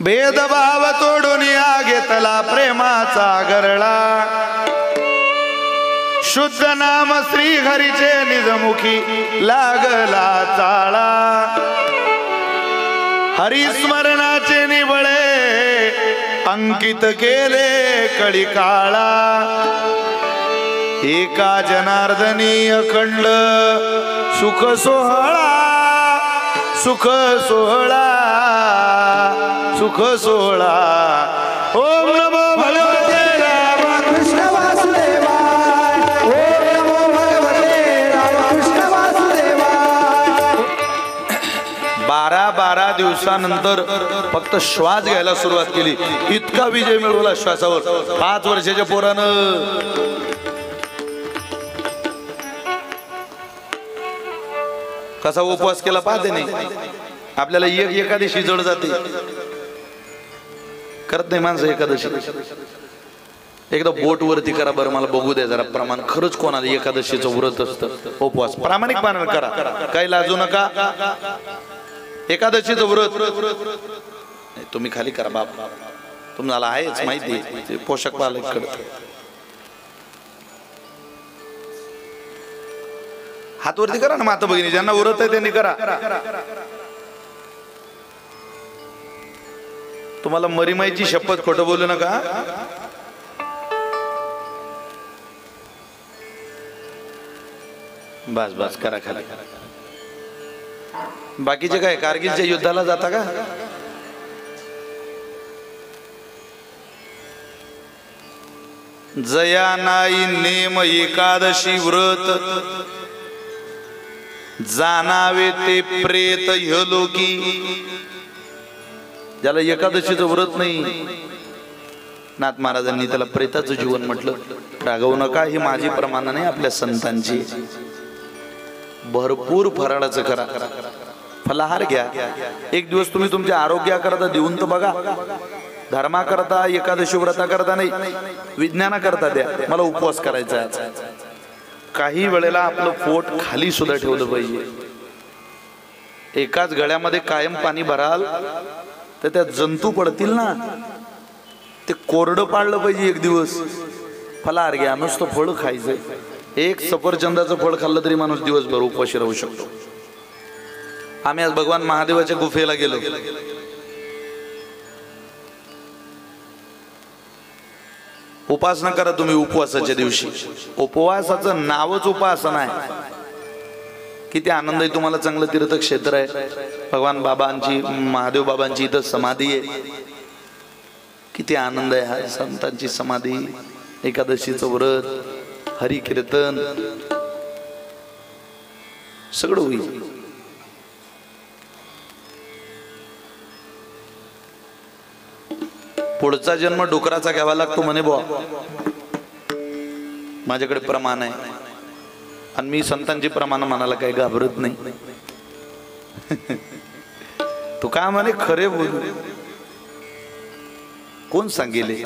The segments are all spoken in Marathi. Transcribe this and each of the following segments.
भेदभाव तोडून या घेतला प्रेमाचा गरळा शुद्ध नाम श्री हरीचे निजमुखी लागला चाळा हरिस्मरणाचे निबळे अंकित केले कळी काळा एका जनार्दनी अखंड सुख सोहळा सुख सोहळा सुख सोहळा ओम नमो भगवते रामकृष्ण वासुदेवाय ओम नमो भगवते रामकृष्ण वासुदेवाय 12 दिवसानंतर फक्त श्वास घ्यायला सुरुवात केली इतका विजय मिळवला श्वासावर 5 वर्षाच्या पोरानं कसा उपवास केला पाहते नाही आपल्याला एकादशी जड जाते करत नाही माणसं एकादशी एकदा बोट वरती करा बरं मला बघू द्या जरा प्रमाण खरंच कोणाला एकादशीचं व्रत असतं उपवास प्रामाणिकपणे करा काही लाजू नका एकादशीचं व्रत तुम्ही खाली करा बाप तुम्हाला आहेच माहिती पोषक पालक करत हात वरती करा ना माता भगिनी ज्यांना व्रत आहे त्यांनी करा तुम्हाला मरीमाईची शपथ खोटं बोलू नका बस बस करा खाली बाकीचे काय कारगिलच्या युद्धाला जाता का जया नाही नेम एकादशी व्रत जाणावे ते प्रेत ह्यलोकी ज्याला एकादशीचं व्रत नाही नाथ महाराजांनी त्याला प्रेताचं जीवन म्हटलं रागवू नका ही माझी प्रमाण नाही आपल्या संतांची भरपूर फराळाचं करा फलाहार घ्या एक दिवस तुम्ही तुमच्या आरोग्याकरता देऊन तर बघा धर्मा करता एकादशी व्रता करता नाही विज्ञाना करता द्या मला उपवास करायचा आहे काही वेळेला आपलं पोट खाली सुद्धा ठेवलं पाहिजे एकाच गळ्यामध्ये कायम पाणी भराल तर त्यात जंतू पडतील ना ते कोरडं पाळलं पाहिजे एक दिवस फलाहार घ्या नुसतं फळ खायचं एक सफरचंदाचं फळ खाल्लं तरी माणूस दिवसभर उपाशी राहू शकतो आम्ही आज भगवान महादेवाच्या गुफेला गेलो उपासना करा तुम्ही उपवासाच्या दिवशी उपवासाचं नावच उपासना आहे किती आनंद आहे तुम्हाला चांगलं तीर्थक्षेत्र आहे भगवान बाबांची महादेव बाबांची इथं समाधी आहे किती आनंद आहे हा संतांची समाधी एकादशीचं व्रत हरी कीर्तन सगळं होईल पुढचा जन्म डुकराचा घ्यावा लागतो म्हणे बुवा माझ्याकडे प्रमाण आहे आणि मी संतांची प्रमाण म्हणायला काही घाबरत नाही तू काय म्हणे खरे बोल कोण सांगेले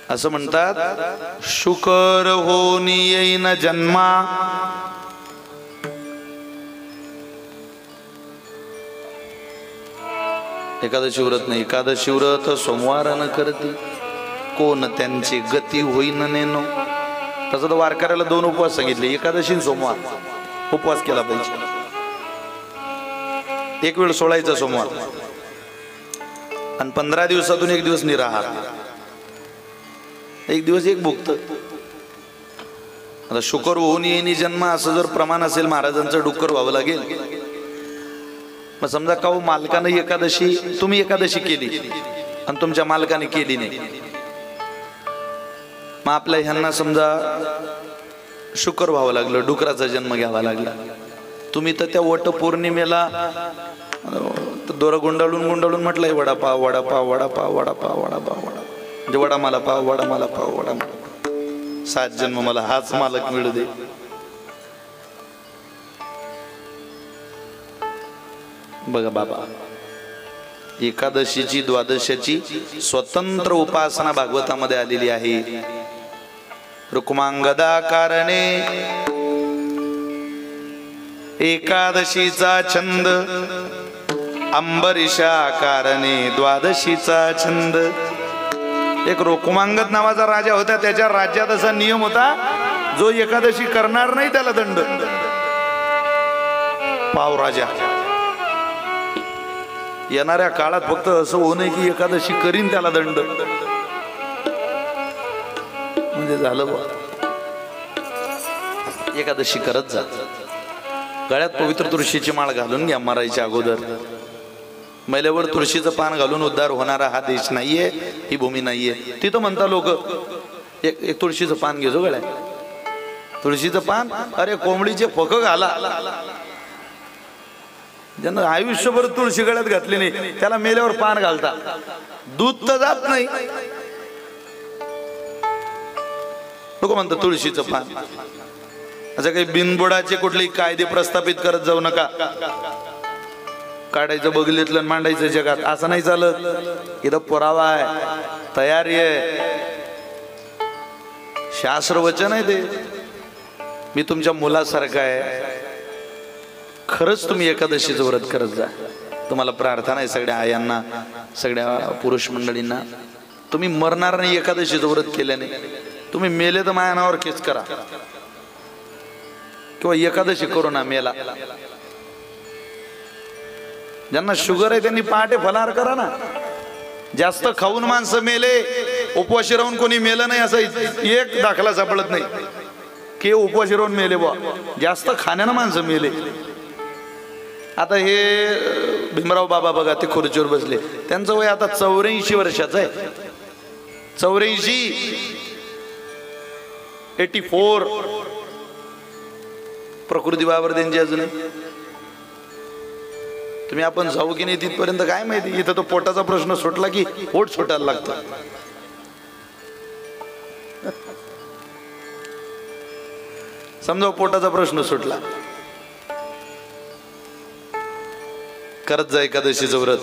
असं म्हणतात शुकर होनी येईन जन्मा एकादशी व्रत नाही एकादशी व्रत सोमवारानं करते कोण त्यांची गती होईन नेनो तसं तर वारकऱ्याला 2 उपवास सांगितले एकादशी आणि सोमवार उपवास केला पाहिजे एक वेळ सोडायचा सोमवार आणि 15 दिवसातून एक दिवस निराहार एक दिवस एक भुक्त आता शुकर होऊन येईनी जन्म असं जर प्रमाण असेल महाराजांचं डुक्कर व्हावं लागेल मग समजा का मालकाने एकादशी तुम्ही एकादशी केली आणि तुमच्या मालकाने केली नाही मग आपल्या ह्यांना समजा शुकर व्हावं लागलं डुकराचा जन्म घ्यावा लागला तुम्ही तर त्या वट पौर्णिमेला दोरा गुंडाळून गुंडाळून म्हटलंय वडापाव वडापाव वडापाव वडापाव वडापाव वडा म्हणजे वडा मला पाव वडा मला पाव वडा 7 जन्म मला हाच मालक मिळू दे बघा बाबा एकादशीची द्वादशीची स्वतंत्र उपासना भागवतामध्ये आलेली आहे रुक्मांगदा कारणे एकादशीचा छंद अंबरीशा कारणे द्वादशीचा छंद. एक रोकुमांगद नावाचा राजा होता, त्याच्या राज्यात असा नियम होता, जो एकादशी करणार नाही त्याला दंड. पाव राजा. येणाऱ्या काळात फक्त असं होऊ नये की एकादशी करीन त्याला दंड, म्हणजे झालं बा. एकादशी करत जा. गळ्यात पवित्र तुळशीची माळ घालून घ्या मरायच्या अगोदर. मैल्यावर तुळशीचं पान घालून उद्धार होणारा हा देश नाहीये, ही भूमी नाहीये. तिथं म्हणता लोक एक तुळशीचं पान घेजो गळ्यात. तुळशीचं पान, अरे कोंबडीचे फक घाला. ज्यांना आयुष्यभर तुळशी गळ्यात घातली नाही त्याला मेल्यावर पान घालता. दूध तर जात नाही. लोक म्हणतात तुळशीचं पान. असं काही बिनबुडाचे कुठलेही कायदे प्रस्थापित करत जाऊ नका. काढायचं बघितलं मांडायचं जगात, असं नाही चालत. इथं पुरावा आहे, तयारी आहे, शास्त्र वचन आहे ते. मी तुमच्या मुलासारखा आहे. खरंच तुम्ही एकादशीचं व्रत करत जा. तुम्हाला प्रार्थना आहे सगळ्या आयांना, सगळ्या पुरुष मंडळींना, तुम्ही मरणार नाही एकादशीचं व्रत केल्याने. तुम्ही मेले तर माझ्या नावावर केस करा, किंवा एकादशी करू ना मेला. ज्यांना शुगर आहे त्यांनी पहाटे फलाहार करा ना. जास्त खाऊन माणसं मेले, उपवाशी राहून कोणी मेलं नाही असं एक दाखला सापडत नाही की उपवाशी राहून मेले बा. जास्त खाण्यानं माणसं मेले. आता हे भीमराव बाबा बघा, ते खुर्चीवर बसले, त्यांचं वय आता 84 वर्षाचं आहे. 84, 84. प्रकृती बाबर त्यांची अजून. तुम्ही आपण जाऊ की नाही तिथपर्यंत काय माहिती. इथं तो पोटाचा प्रश्न सुटला की पोट सुटायला लागतं. समजा पोटाचा प्रश्न सुटला, करत जा एकादशीचं व्रत.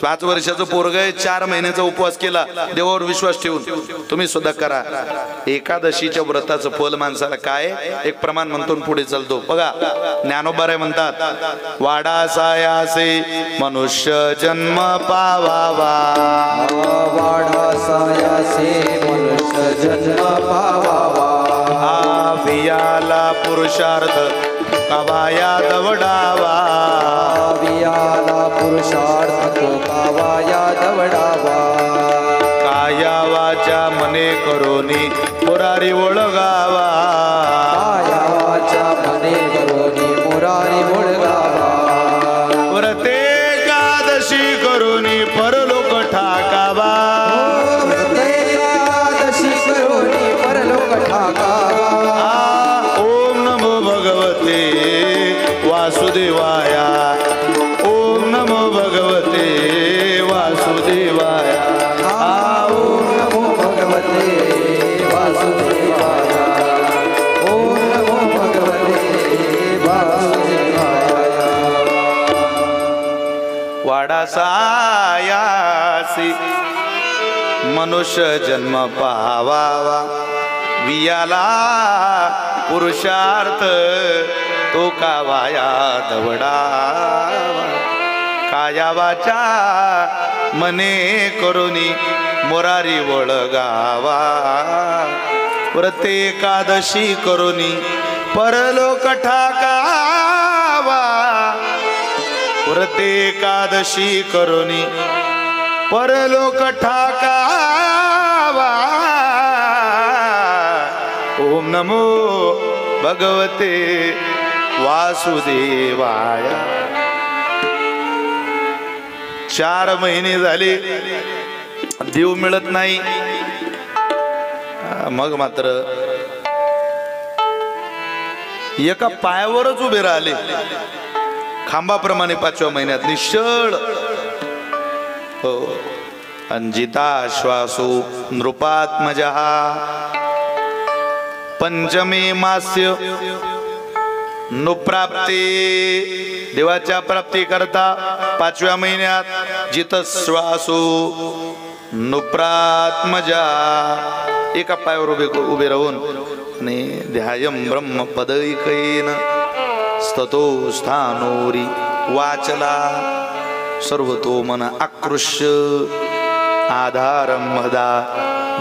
5 वर्षाचं पोरग आहे, 4 महिन्याचा उपवास केला, देवावर विश्वास ठेवून तुम्ही सुद्धा करा. एकादशीच्या व्रताचं फल माणसाला काय, एक प्रमाण म्हणतो पुढे चालतो बघा. ज्ञानोबा म्हणतात, वाडा सायासे मनुष्य जन्म पावावा, वाडा सायासे मनुष्य जन्म पावावा. वियाला पुरुषार्थ कवाया दवडावा, वियाला पुरुषार्थ तो कावाया दवडावा. काया वाचा मने करोनी मुरारी ओळगावा, काया वाचा मने करोनी मुरारी ओळगावा. व्रते एकादशी करोनी परलोक ठाकावा, व्रते एकादशी करोनी परलोक ठाकावा. ओम नमो भगवते वासुदेवाया, ओम नमो भगवते वासुदेवाया. ओम नमो भगवते वासुदेवाय, ओम नमो भगवते वासुदेवाय. वाडा सायासी मनुष्य जन्म पावावा, वियाला पुरुषार्थ तो कावाया दवडावा. काया वाचा मने करुनी मुरारी ओळगावा, व्रते एकादशी करुनी परलोक ठाकावा, व्रते एकादशी करुनी परलोक ठाकावा. ओम नमो भगवते वासुदेवाय. 4 महिने झाले देव मिळत नाही. मग मात्र एका पायावरच उभे राहिले, खांबाप्रमाणे 5व्या महिन्यात निश्चळ. हो. अंजिता श्वासो नृपात्मजः, पंचमे मास्य नुप्राप्ती, देवाच्या प्राप्ती करता 5व्या महिन्यात जित श्वासो नुप्रात्मजा. एका पायावर उभे राहून आणि ध्यायम ब्रह्म पदैकैन स्ततो स्थानोरी वाचला. सर्वतो मन आकृष्य आधारम मदा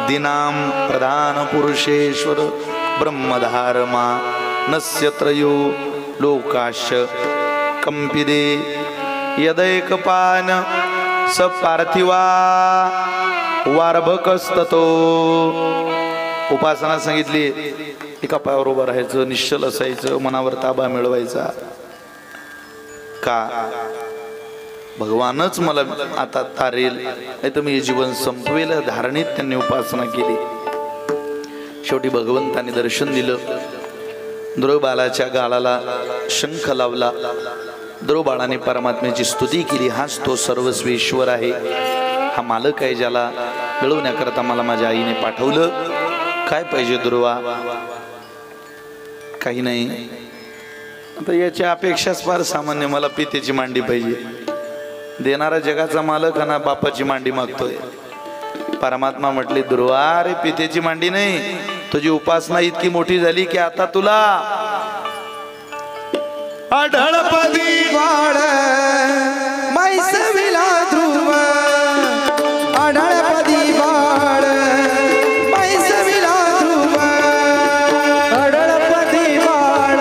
दिनाम प्रधान पुरुषेश्वर ब्रह्मधारमा नस्य त्रयो लोकाश कंपिदे यदैकपान स पार्थिवा वार्भकस्ततो. उपासना सांगितली, एका पायावर उभं राहायचं, निश्चल असायचं, मनावर ताबा मिळवायचा. का? भगवानच मला आता तारेल, नाही तर मी जीवन संपवेल. धारणीत त्यांनी उपासना केली. शेवटी भगवंताने दर्शन दिलं. ध्रुवबाळाच्या गालाला शंख लावला. ध्रुवबाळाने परमात्म्याची स्तुती केली. हाच तो सर्वस्वी ईश्वर आहे, हा मालक आहे, ज्याला मिळवण्याकरता मला माझ्या आईने पाठवलं. काय पाहिजे ध्रुवा? काही नाही. आता याची अपेक्षाच फार सामान्य, मला पितेची मांडी पाहिजे. देणारा जगाचा मालक आणि बापाची मांडी मागतोय. परमात्मा म्हटले, ध्रुवा रे पितेची मांडी नाही, तुझी उपासना इतकी मोठी झाली की आता तुला आढळपदी बाळ मैसविला ध्रुव. आढळपदी बाळ मैसविला ध्रुव. आढळपदी बाळ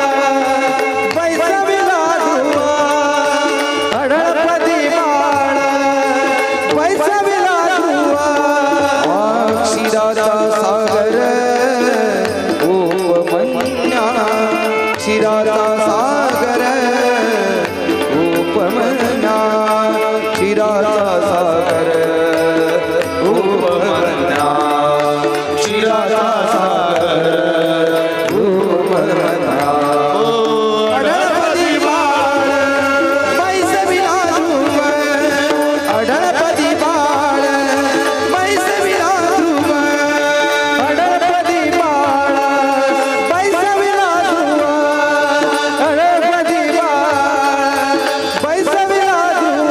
मैसविला ध्रुव. आढळपदी बाळ मैसविला ध्रुव. क्षीराचा सागर उपमन्या. क्षीराचा सागर उपमन्या. क्षीराचा सागर उपमन्या. क्षीराचा सागर उपमन्या. अढळपदी बाळ मैसविला ध्रुव. अढळपदी बाळ मैसविला ध्रुव. अढळपदी बाळ मैसविला ध्रुव. अढळपदी बाळ मैसविला ध्रुव.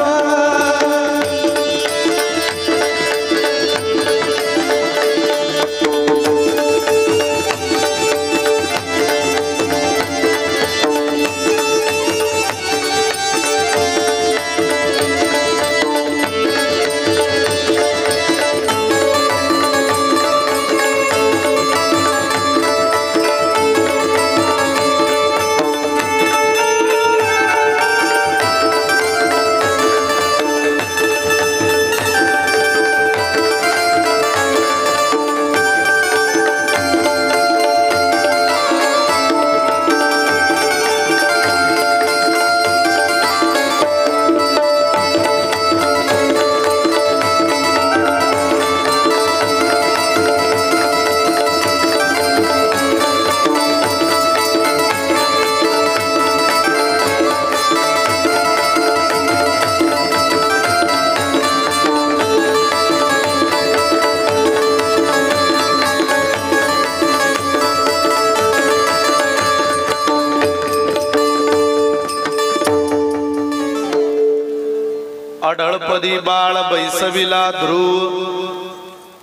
अढळपदी बाळ बैसविला ध्रुव.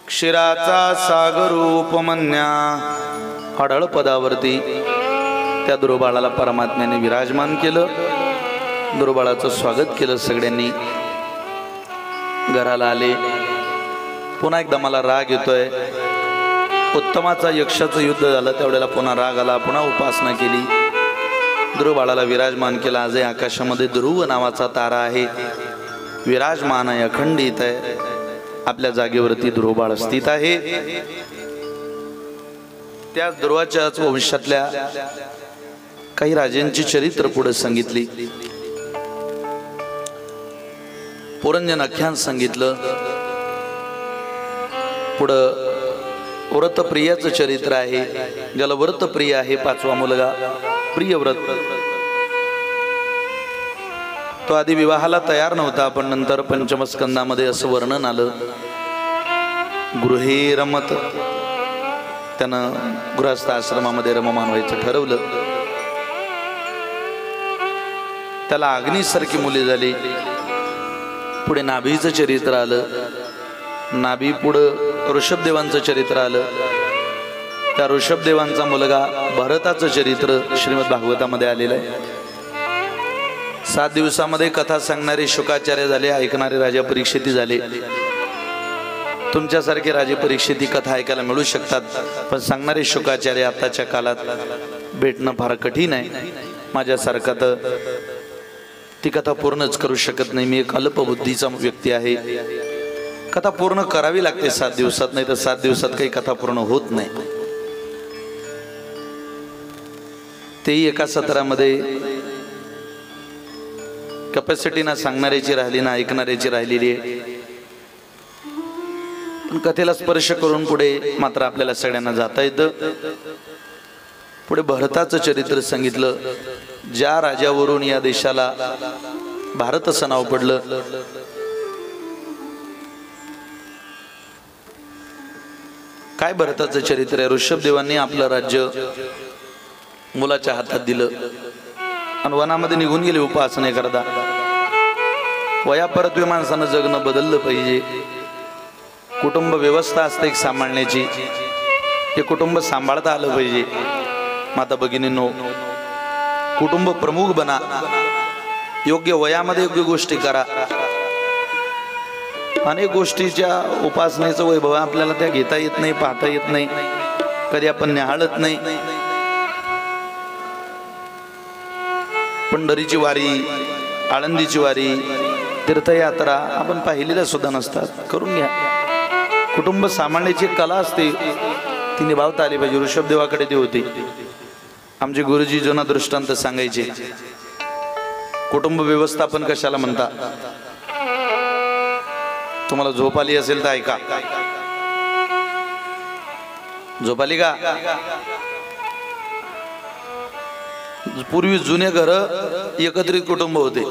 क्षीराचा सागर उपमन्या. अढळ पदावरती त्या ध्रुवबाळाला परमात्म्याने विराजमान केलं. ध्रुवबाळाचं स्वागत केलं सगळ्यांनी. घराला आले. पुन्हा एकदा मला राग येतोय. उत्तमाचा यक्षाचं युद्ध झालं, त्यावेळेला पुन्हा राग आला. पुन्हा उपासना केली. ध्रुवबाळाला विराजमान केलं. आजही आकाशामध्ये ध्रुव नावाचा तारा आहे, विराजमान आहे, अखंडित आहे. आपल्या जागेवरती ध्रुवबाळ स्थित आहे. त्या ध्रुवाच्याच वंशातल्या काही राजांची चरित्र पुढे सांगितली. पुरंजन आख्यान सांगितलं. पुढं व्रतप्रियाचं चरित्र आहे. ज्याला व्रतप्रिय आहे, पाचवा मुलगा प्रियव्रत. तो आधी विवाहाला तयार नव्हता, पण नंतर पंचमस्कंदामध्ये असं वर्णन आलं. गृहे रमत, त्यानं गृहस्थ आश्रमामध्ये रममान व्हायचं ठरवलं. त्याला अग्नीसारखी मुले झाली. पुढे नाभीचं चरित्र आलं. नाभी पुढं ऋषभदेवांचं चरित्र आलं. त्या ऋषभदेवांचा मुलगा भरताचं चरित्र श्रीमद भागवतामध्ये आलेलं आहे. 7 दिवसामध्ये कथा सांगणारे शुकाचार्य झाले, ऐकणारे राजा परीक्षिती झाले. तुमच्यासारखे राजे परीक्षिती कथा ऐकायला मिळू शकतात, पण सांगणारे शुकाचार्य आताच्या काळात भेटणं फार कठीण आहे. माझ्यासारखा तर ती कथा पूर्णच करू शकत नाही. मी एक अल्पबुद्धीचा व्यक्ती आहे. कथा पूर्ण करावी लागते 7 दिवसात, नाही तर 7 दिवसात काही कथा पूर्ण होत नाही. तेही एका सत्रामध्ये कॅपॅसिटी ना सांगणाऱ्याची राहिली ना ऐकणाऱ्याची राहिलेली आहे. पण कथेला स्पर्श करून पुढे मात्र आपल्याला सगळ्यांना जाता येतं. पुढे भरताचं चरित्र सांगितलं. ज्या राजावरून या देशाला भारत असं नाव पडलं, काय भरताचं चरित्र आहे. ऋषभदेवांनी आपलं राज्य मुलाच्या हातात दिलं आणि वनामध्ये निघून गेले उपासनेकरता. वयापरत्वे माणसानं जगणं बदललं पाहिजे. कुटुंब व्यवस्था असते एक सांभाळण्याची, ते कुटुंब सांभाळता आलं पाहिजे. माता भगिनींनो, कुटुंब प्रमुख बना. योग्य वयामध्ये योग्य गोष्टी करा. अनेक गोष्टीच्या उपासनेचं वैभव आपल्याला त्या घेता येत नाही, पाहता येत नाही, कधी आपण निहाळत नाही. पंढरीची वारी, आळंदीची वारी, तीर्थयात्रा आपण पाहिलेल्या सुद्धा नसतात. करून घ्या. कुटुंब सांभाळण्याची कला असते, ती निभावता आली पाहिजे. ऋषभदेवाकडे ती होती. आमचे गुरुजी जुना दृष्टांत सांगायचे. कुटुंब व्यवस्थापन कशाला म्हणता? तुम्हाला झोप आली असेल तर ऐका. झोप आली का? पूर्वी जुने घर एकत्रित कुटुंब होते.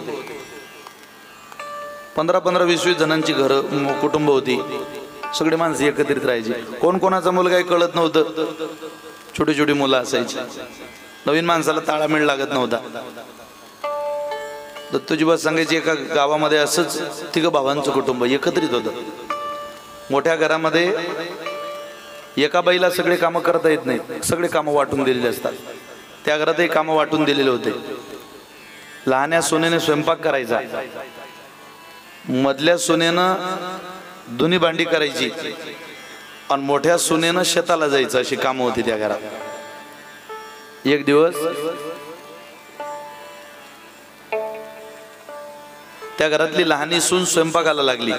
15-15, 20-20 जणांची घर कुटुंब होती. सगळे माणसं एकत्रित राहायचे. कोण कोणाचा मुलगा काही कळत नव्हतं. छोटी छोटी मुलं असायची. नवीन माणसाला ताळमेळ लागत नव्हता. दत्तोजीबा सांगायचे, एका गावामध्ये असंच 3 भावांचं कुटुंब एकत्रित होतं. मोठ्या घरामध्ये एका बाईला सगळे कामं करता येत नाहीत, सगळे कामं वाटून दिलेले असतात. त्या घरातही कामं वाटून दिलेले होते. लहान्या सोनेने स्वयंपाक करायचा, मधल्या सोनेनं धुनी भांडी करायची आणि मोठ्या सोनेनं शेताला जायचं, अशी कामं होती त्या घरात. एक दिवस त्या घरातली लहानी सून स्वयंपाकाला लागली.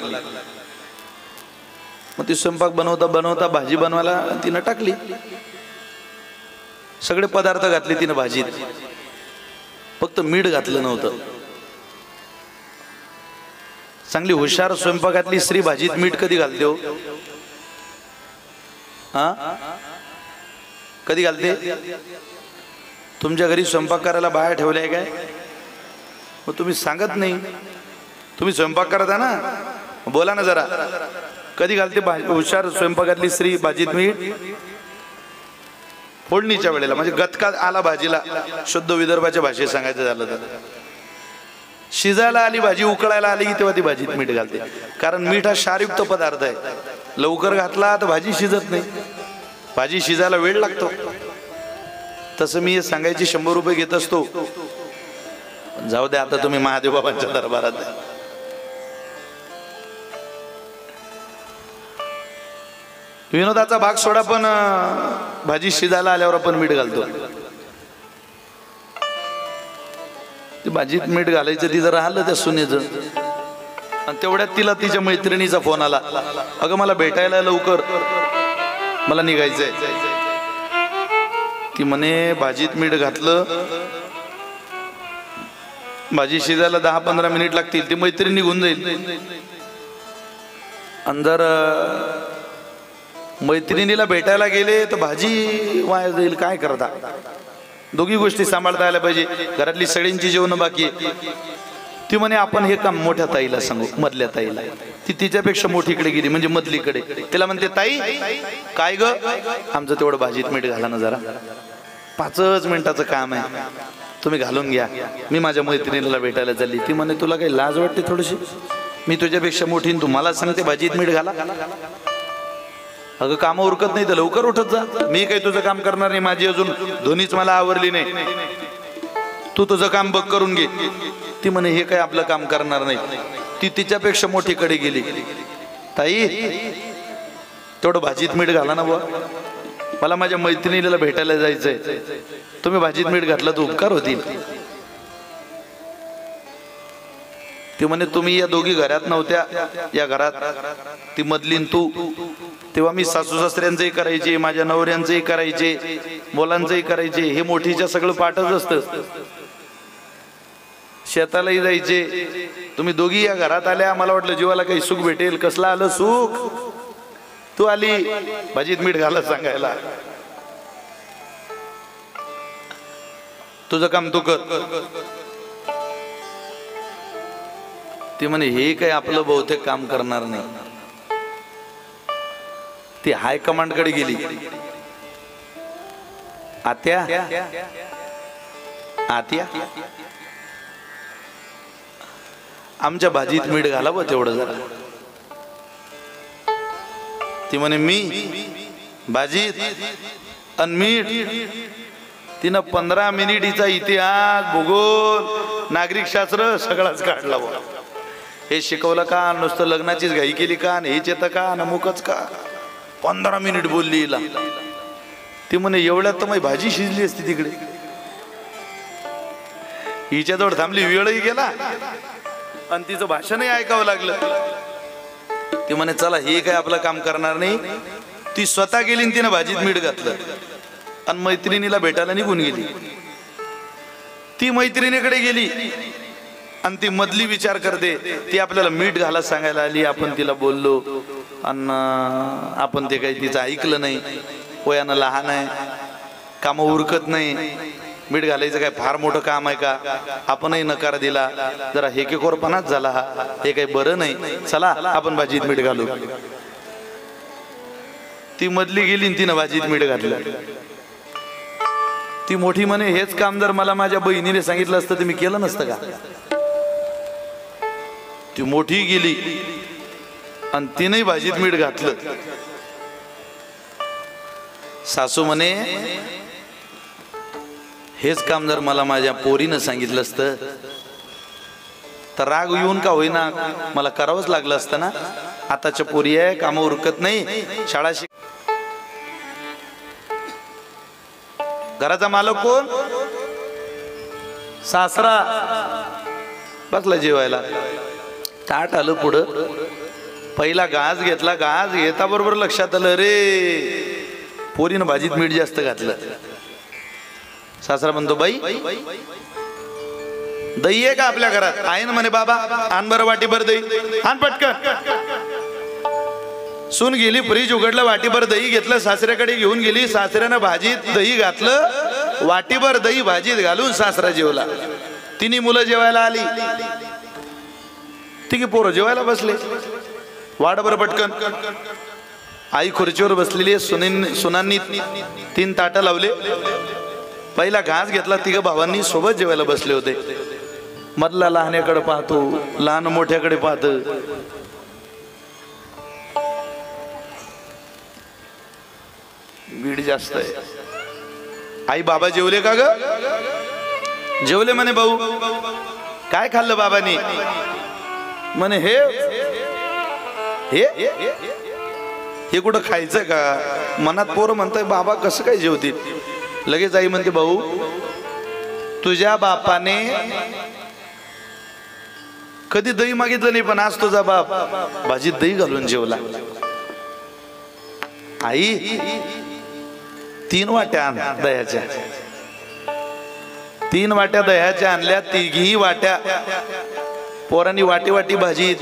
मग ती स्वयंपाक बनवता बनवता भाजी बनवायला तिनं टाकली. सगळे पदार्थ घातले तिनं भाजीत, फक्त मीठ घातलं नव्हतं. चांगली हुशार स्वयंपाकातली स्त्री भाजीत मीठ कधी घालते हो? कधी घालते? तुमच्या घरी स्वयंपाक करायला बाया ठेवल्या काय? मग तुम्ही सांगत नाही. तुम्ही स्वयंपाक करत आहे ना, बोला ना जरा. कधी घालते हुशार स्वयंपाकातली स्त्री भाजीत मीठ? फोडणीच्या वेळेला, म्हणजे गतका आला भाजीला, शुद्ध विदर्भाच्या भाषेत सांगायचं झालं तर. शिजायला आली भाजी, उकळायला आली की तेव्हा ती भाजीत मीठ घालते. कारण मीठ हा क्षारयुक्त पदार्थ आहे. लवकर घातला तर भाजी शिजत नाही, भाजी शिजायला वेळ लागतो. तसं मी सांगायची 100 रुपये घेत असतो. जाऊ द्या, आता तुम्ही महादेव बाबांच्या दरबारात आहे. विनोदाचा भाग सोडा, पण भाजी शिजायला आल्यावर आपण मीठ घालतो. भाजीत मीठ घालायचं तिचं राहिलं त्या सुनेचं. आणि तेवढ्यात तिला तिच्या मैत्रिणीचा फोन आला, अगं मला भेटायला लवकर, मला निघायचंय. ती म्हणे भाजीत मीठ घातलं, भाजी शिजायला 10-15 मिनिट लागतील, ती मैत्रीण निघून जाईल. अंदर मैत्रिणीला भेटायला गेले तर भाजी वाया जाईल. काय करता? दोघी गोष्टी सांभाळता आल्या पाहिजे. घरातली सगळ्यांची जेवण बाकी. ती म्हणे आपण हे काम मोठ्या ताईला सांगू, मधल्या ताईला. ती तिच्यापेक्षा मोठीकडे गेली, म्हणजे मधलीकडे. तिला म्हणते, ताई काय ग, आमचं तेवढं भाजीत मीठ घाला ना जरा, 5 मिनिटाचं काम आहे, तुम्ही घालून घ्या, मी माझ्या मैत्रिणीला भेटायला चालली. ती म्हणे, तुला काही लाज वाटते थोडीशी? मी तुझ्यापेक्षा मोठी, तू मला सांगते भाजीत मीठ घाला? अगं काम उरकत नाही तर लवकर उठत जा. मी काही तुझं काम करणार नाही, माझी अजून धुनीच मला आवरली नाही. तू तुझं काम बघ करून घे. ती म्हणे हे काय आपलं काम करणार नाही. ती तिच्यापेक्षा मोठीकडे गेली. ताई तेवढं भाजीत मीठ घाला ना बुवा, मला माझ्या मैत्रिणीला भेटायला जायचंय, तुम्ही भाजीत मीठ घातलं तर उपकार होतील. ती म्हणे तुम्ही या दोघी घरात नव्हत्या, या घरात ती मधलीन तू, तेव्हा मी सासू सासऱ्यांचंही करायचे, माझ्या नवऱ्यांचंही करायचे, मुलांचंही करायचे. हे मोठीच्या सगळं पाठच असतं. शेतालाही जायचे. तुम्ही दोघी या घरात आल्या, मला वाटलं जीवाला काही सुख भेटेल. कसलं आलं सुख? तू आली भाजीत मीठ घालत सांगायला. तुझं काम तू कर. ती म्हणे हे काय आपलं बहुतेक काम करणार नाही. ती हायकमांड कडे गेली. आत्या आत्या आमच्या भाजीत मीठ घालावं तेवढं जरा. ती म्हणे मी भाजीत आणि मीठ. तिनं 15 मिनिटीचा इतिहास, भूगोल, नागरिक शास्त्र सगळाच काढला. हे शिकवलं का? नुसतं लग्नाचीच घाई केली का? हेच येतं का? नमुकच का? 15 मिनिट बोलली हिला. ती म्हणे एवढ्यात तर माझी भाजी शिजली असती तिकडे. हिच्याजवळ थांबली, वेळही गेला आणि तिचं भाषणही ऐकावं लागलं. ती म्हणे चला हे काय आपलं काम करणार नाही. ती स्वतः गेली आणि तिनं भाजीत मीठ घातलं आणि मैत्रिणीला भेटायला निघून गेली. ती मैत्रिणीकडे गेली आणि ती मधली विचार करते. ती आपल्याला मीठ घाला सांगायला आली, आपण तिला बोललो आणि आपण ते काही तिचं ऐकलं नाही. वयानं लहान आहे, कामं उरकत नाही. मीठ घालायचं काय फार मोठं काम आहे का? आपणही नकार दिला. जरा हेकेखोरपणाच झाला हा, हे काही बरं नाही. चला आपण भाजीत मीठ घालू. ती मधली गेली आणि तिनं भाजीत मीठ घातलं. ती मोठी म्हणे हेच काम जर मला माझ्या बहिणीने सांगितलं असतं तर मी केलं नसतं का? ती मोठी गेली आणि तिने भाजीत मीठ घातलं. सासू म्हणे हेच काम जर मला माझ्या पोरीनं सांगितलं असतं तर राग येऊन का होईना मला करावंच लागलं असतं ना. आताच्या पोरी आहे, कामं उरकत नाही, शाळा शिक. घराचा मालक कोण? सासरा. बसला जेवायला. ताट आलं पुढं. पहिला घास घेतला. घास घेता बरोबर लक्षात आलं रे पोरीनं भाजीत मीठ जास्त घातलं. सासरा म्हणतो बाई दही आहे का आपल्या घरात? आहे ना म्हणे. बाबा आण बरं वाटीभर दही, आण पटकन. सून गेली, फ्रीज उघडलं, वाटीभर दही घेतलं, सासऱ्याकडे घेऊन गेली. सासऱ्यानं भाजीत दही घातलं. वाटीभर दही भाजीत घालून सासरा जेवला. तिन्ही मुलं जेवायला आली. तिघी पोरं जेवायला बसले. वाढ बरं पटकन. आई खुर्चीवर बसलेली. सुनांनी 3 ताटं लावले. पहिला घास घेतला. तिघ भावांनी सोबत जेवायला बसले होते. मधला लहान्याकडे पाहतो, लहान मोठ्याकडे पाहत. बीड जास्त आहे. आई बाबा जेवले का ग? जेवले म्हणे. भाऊ काय खाल्लं बाबांनी? म्हणे हे हे हे कुठं खायचं का? मनात पोरं म्हणताय बाबा कसं काय जेवतील. लगेच आई म्हणते भाऊ तुझ्या बापाने कधी दही मागितलं नाही पण आज तुझा बाप भाजीत दही घालून जेवला. आई 3 वाट्या आण दह्याच्या. 3 वाट्या दह्याच्या आणल्या. तिघी वाट्या पोरांनी वाटी वाटी भाजीत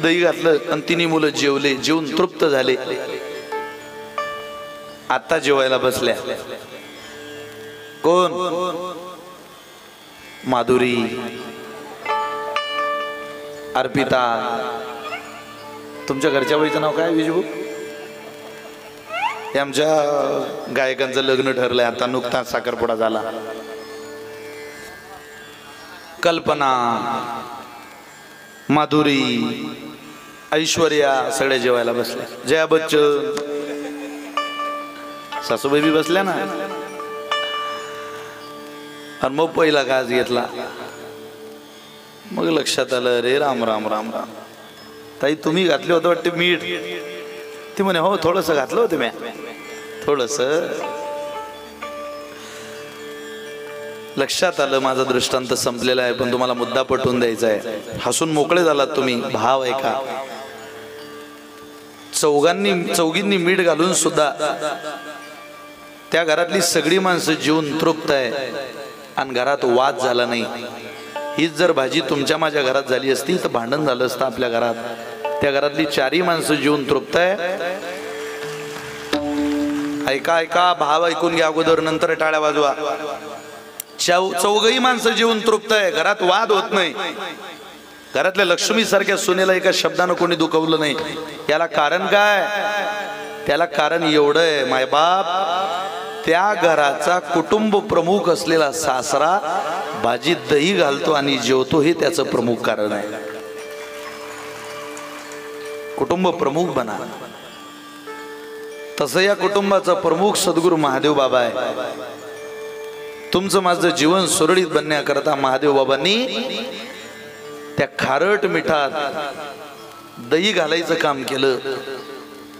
दही घातलं आणि 3 मुलं जेवले. जेवून तृप्त झाले. आता जेवायला बसल्या. कोण? माधुरी, अर्पिता. तुमच्या घरच्या बाईचं नाव काय? विजू. हे आमच्या गायकांचं लग्न ठरलंय. आता नुकताच साखरपुडा झाला. कल्पना, माधुरी, ऐश्वर्या सगळ्या जेवायला बसल्या. जया बच्चन, सासूबाई बी बसल्या ना. आणि मग पहिला घास घेतला. मग लक्षात आलं, रे राम राम राम राम, ताई तुम्ही घातले होतं वाटते मीठ. ती म्हणे हो थोडंसं घातलं होतं म्या, थोडंसं. लक्षात आलं माझा दृष्टांत संपलेला आहे, पण तुम्हाला मुद्दा पटवून द्यायचा आहे. हसून मोकळे झालात तुम्ही. भाव आहे का? चौघींनी मीठ घालून सुद्धा त्या घरातली सगळी माणसं जीवन तृप्त आहे आणि घरात वाद झाला नाही. हीच जर भाजी तुमच्या माझ्या घरात झाली असती तर भांडण झालं असतं आपल्या घरात. त्या घरातली चारही माणसं जीवन तृप्त आहे. ऐका ऐका, भाव ऐकून घ्या अगोदर, नंतर टाळ्या वाजवा. चौघही माणसं जीवन तृप्त आहे, घरात वाद होत नाही. घरातल्या लक्ष्मी सारख्या सुनेला एका शब्दानं कोणी दुखवलं नाही. याला कारण काय? त्याला कारण एवढं आहे, मायबाप त्या घराचा कुटुंब प्रमुख असलेला सासरा भाजीत दही घालतो आणि जेवतो, हे त्याचं प्रमुख कारण आहे. कुटुंब प्रमुख बना. तसं या कुटुंबाचा प्रमुख सद्गुरू महादेव बाबा आहे. तुमचं माझं जीवन सुरळीत बनण्याकरता महादेव बाबांनी त्या खारट मिठात दही घालायचं काम केलं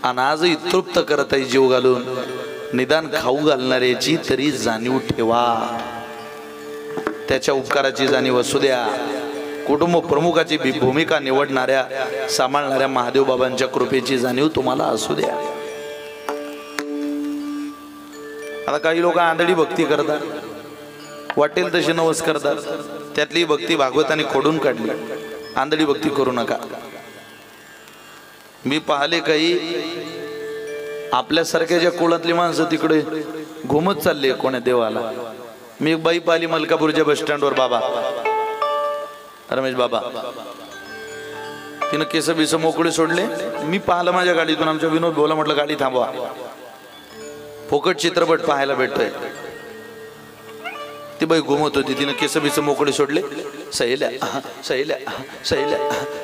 आणि आजही तृप्त करत आहे जीव घालून. निदान खाऊ घालणाऱ्याची तरी जाणीव ठेवा, त्याच्या उपकाराची जाणीव असू द्या. कुटुंब प्रमुखाची भूमिका निवडणाऱ्या सांभाळणाऱ्या महादेव बाबांच्या कृपेची जाणीव तुम्हाला असू द्या. आता काही लोक आंधळी भक्ती करतात, वाटेल तशी नवस करतात. त्यातली भक्ती भागवताने खोडून काढली. आंधळी भक्ती करू नका. मी पाहिले काही आपल्यासारख्या ज्या कुळातली माणसं तिकडे घुमत चालले कोण्या देवाला. मी एक बाई पाहिली मलकापूरच्या बस स्टँडवर, बाबा रमेश बाबा. तिनं केस बिस मोकळे सोडले. मी पाहिलं माझ्या गाडीतून. आमच्या विनोद बोला, म्हटलं गाडी थांबवा, फोकट चित्रपट पाहायला भेटतोय. ती बाई घुमत होती, तिनं केस बिस मोकळे सोडले. सैल्या सैल्या सैल्या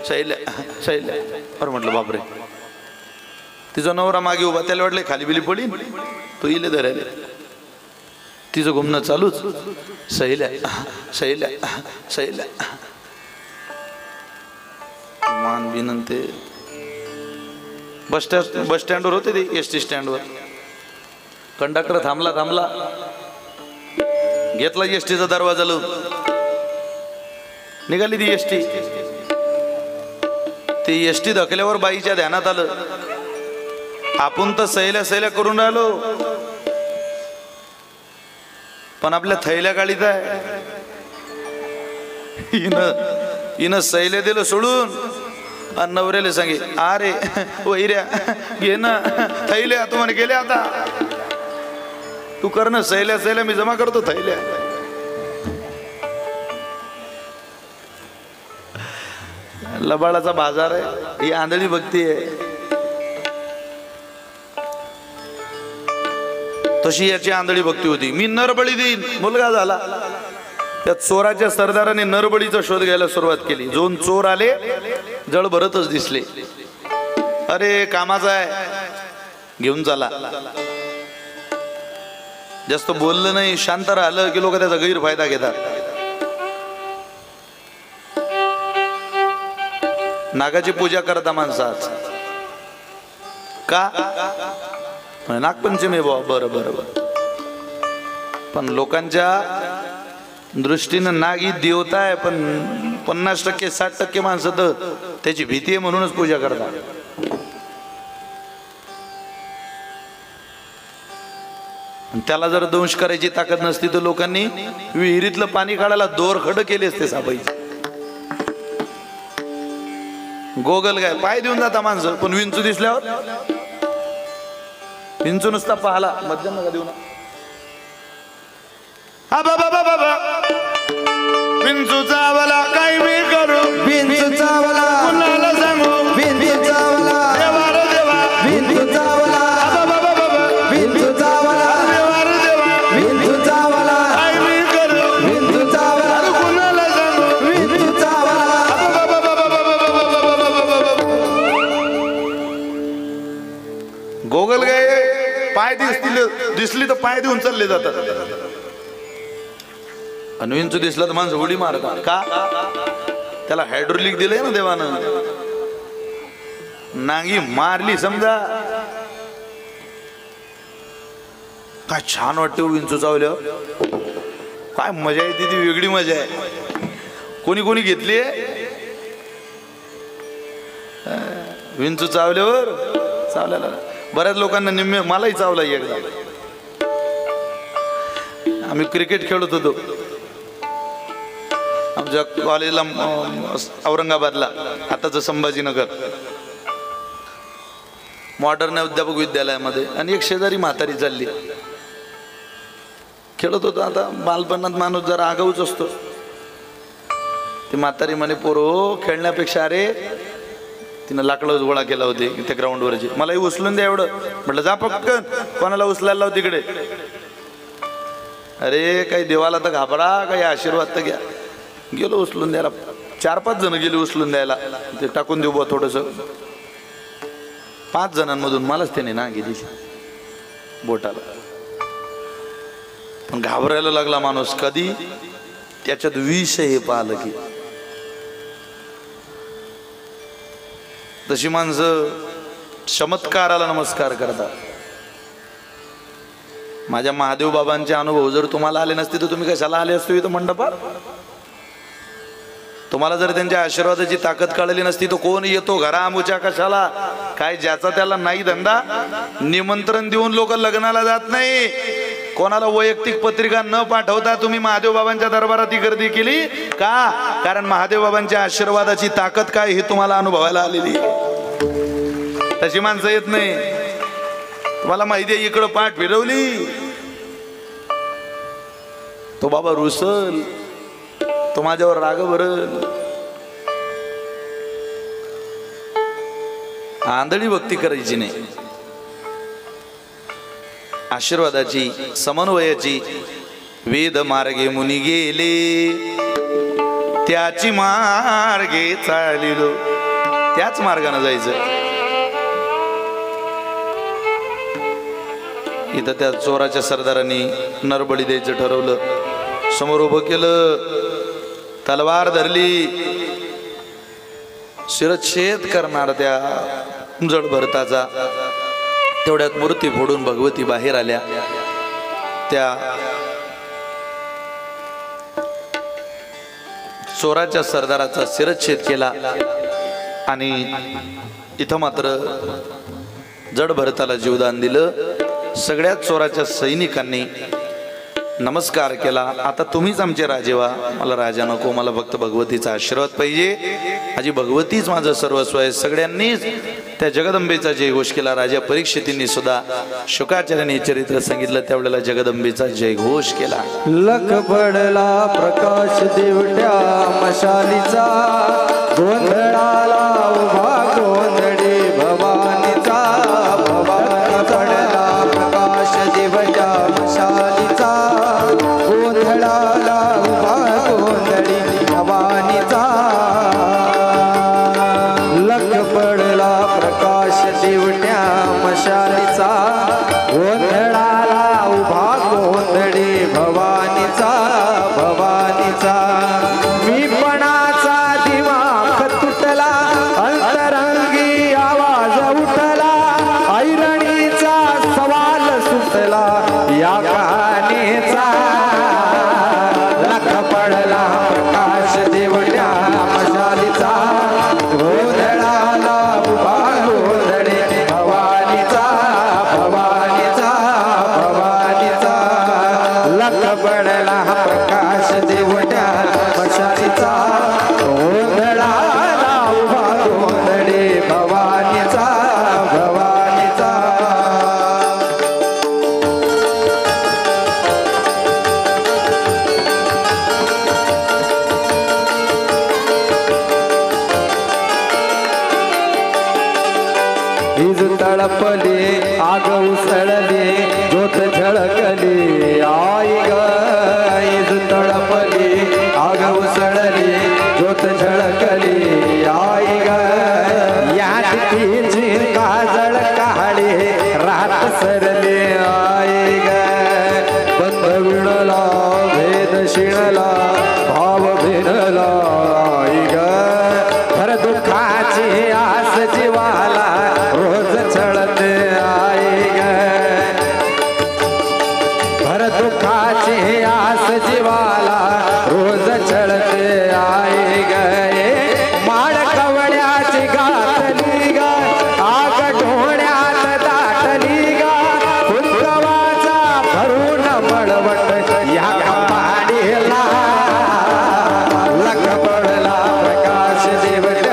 सैल्या सैल्या. अरे म्हटलं बापरे. तिचा नवरा मागे उभा, त्याला वाटलं खाली बिली पडीन, तो इले धरायला. तिचं घुमणं चालूच. सैल्या सैल्या सैल्या. मान बिनंते. बस स्टँडवर होते ते, एसटी स्टँडवर. कंडक्टर थांबला, घेतला एसटीचा दरवाजा लावून. निघाली ती एसटी. ती एसटी धकल्यावर बाईच्या ध्यानात आलं, आपण तर सैल्या करून राहिलो, पण आपल्या थैल्या गाडीत आहे. हिनं सैल्या दिलं सोडून आणि नवऱ्याला सांगे, अरे वैऱ्या घे ना थैल्या, तू म्हणे गेले आता तू कर ना सैल्या, मी जमा करतो थैल्या. लबाडाचा बाजार आहे ही आंधळी भक्ती आहे. तशी याची आंधळी भक्ती होती. मी नरबळी देईन. मुलगा झाला, त्या चोराच्या सरदाराने नरबळीचा शोध घ्यायला सुरुवात केली. दोन चोर आले, जळ भरतच दिसले. अरे कामाचा आहे, घेऊन चला. जास्त बोललं नाही, शांत राहिलं की लोक त्याचा गैरफायदा घेतात. नागाची पूजा करता माणसाच का? नागपंचमी बाबा. बरं, पण लोकांच्या दृष्टीनं नाग ही देवता आहे, पण 50% 60% माणसं तर त्याची भीती आहे म्हणूनच पूजा करतात. त्याला जर दंश करायची ताकद नसती तर लोकांनी विहिरीतलं पाणी काढायला दोरखड केले असते सापाईचे. गोगल काय पाय देऊन जाता माणसं, पण विंचू दिसल्यावर विंचू नुसता पाहाला, मध्यम नका देऊ ना. विंचू चावला काय मी करू, विंचू चावला कुणाला सांगू, विंचू चावला देवा रे देवा, विंचू चावला विंचू चावला विंचू चावला काय मी करू, विंचू चावला कुणाला सांगू, विंचू चावला. गोगल गाय पाय दिसली तर पाय देऊन चालले जातात. आणि विंचू दिसला तर माणसं उडी मारतात का? त्याला हायड्रोलिक दिलंय ना देवानं. नांगी मारली समजा, काय छान वाटते विंचू चावल्यावर. काय मजा येते, ती वेगळी मजा आहे. कोणी कोणी घेतली विंचू चावल्यावर? चावल्याला बऱ्याच लोकांना निम्मे, मलाही चावला एकदा. आम्ही क्रिकेट खेळत होतो आमच्या कॉलेजला औरंगाबादला, आताच संभाजीनगर, मॉडर्न अध्यापक विद्यालयामध्ये. आणि एक शेजारी म्हातारी चालली, खेळत होतो. आता बालपणात माणूस जरा आगाऊच असतो. ती म्हातारी म्हणे, पोरो खेळण्यापेक्षा अरे, तिनं लाकडं गोळा केला होते त्या ग्राउंडवरची, मलाही उचलून द्या एवढं. म्हटलं जा पटकन, कोणाला उचलायला लाव तिकडे. अरे काही देवाला तर घाबरा, काही आशीर्वाद तर घ्या. गेलो उचलून द्यायला, 4-5 जण गेले उचलून द्यायला. ते टाकून देऊ बा थोडस. 5 जणांमधून मलाच त्याने ना गेली बोटाला. पण घाबरायला लागला माणूस. कधी? त्याच्यात विष हे पाहिलं की. तशी माणसं चमत्काराला नमस्कार करतात. माझ्या महादेव बाबांचे अनुभव जर तुम्हाला आले नसते तर तुम्ही कशाला आले असतो इथं मंडपात? तुम्हाला जर त्यांच्या आशीर्वादाची ताकद कळली नसती तर कोण येतो घरामुच्या कशाला? काय ज्याचा त्याला नाही धंदा. निमंत्रण देऊन लोक लग्नाला जात नाही. कोणाला वैयक्तिक पत्रिका न पाठवता तुम्ही महादेव बाबांच्या दरबारात ही गर्दी केली का? कारण महादेव बाबांच्या आशीर्वादाची ताकद काय हे तुम्हाला अनुभवायला आलेली. तशी माणसं येत नाही. तुम्हाला माहिती आहे, इकडं पाठ फिरवली तो बाबा रुसल, तो माझ्यावर राग भरल. आंधळी भक्ती करायची नाही. आशीर्वादाची, समन्वयाची. वेद मार्गे मुनी गेले, त्याची मार्गे चालिलो. त्याच मार्गाने जायचं. इथं त्या चोराच्या सरदारांनी नरबळी द्यायचं ठरवलं. समोर उभं केलं, तलवार धरली, शिरच्छेद करणार त्या जड भरताचा. तेवढ्यात मूर्ती फोडून भगवती बाहेर आल्या. त्या चोराच्या सरदाराचा शिरच्छेद केला. आणि इथं मात्र जड भरताला जीवदान दिलं. सगळ्यात चोराच्या सैनिकांनी नमस्कार केला. आता तुम्हीच आमचे राजे व्हा. मला राजा नको, मला फक्त भगवतीचा आशीर्वाद पाहिजे. माझी भगवतीच माझं सर्वस्व आहे. सगळ्यांनीच त्या जगदंबेचा जयघोष केला. राजा परीक्षितींनी सुद्धा शुकाचार्यांनी चरित्र सांगितलं त्यावेळेला जगदंबेचा जयघोष केला. लख पडला प्रकाश देवट्या मशालीचा, गोंधळाला उभा गोंधळी भवानीचा. भवानी पडला प्रकाश देवट्या मशालीचा, गोंधळाला उभा गोंधळी भवानीचा. लख पडला प्रकाश देवट्या मशालीचा, गोंधळाला उभा गोंधळी भवानीचा. भवानीचा मीपणाचा दिवा तुटला, अंतरंगी आवाज उठला, ऐरणीचा सवाल सुटला या कहाणीचा. लख पडला प्रकाश देवट्या मशालीचा, गोंधळाला उभा गोंधळी भवानीचा. भवानीचा भवानीचा. लख पडला प्रकाश देवट्या मशालीचा, गोंधळाला उभा गोंधळी भवानीचा. भवानीचा. हीज तळपली, आग उसळली, ज्योत झळकली आई ग. हीज तळपली, आग उसळली, ज्योत झळकली आई ग. यात तिची काजळ काढी रात सरली आई ग. बंद विणला भेद शिणला, दुःखाची आस जीवाला रोज छळते आई ग भर दुःखाची आस जीवाला रोज छळते आई ग माड कवड्याची घातली ग आग डोळ्यात दाटली ग कुंकवाचा भरून मळवट या कपाडीला लख पडला प्रकाश देव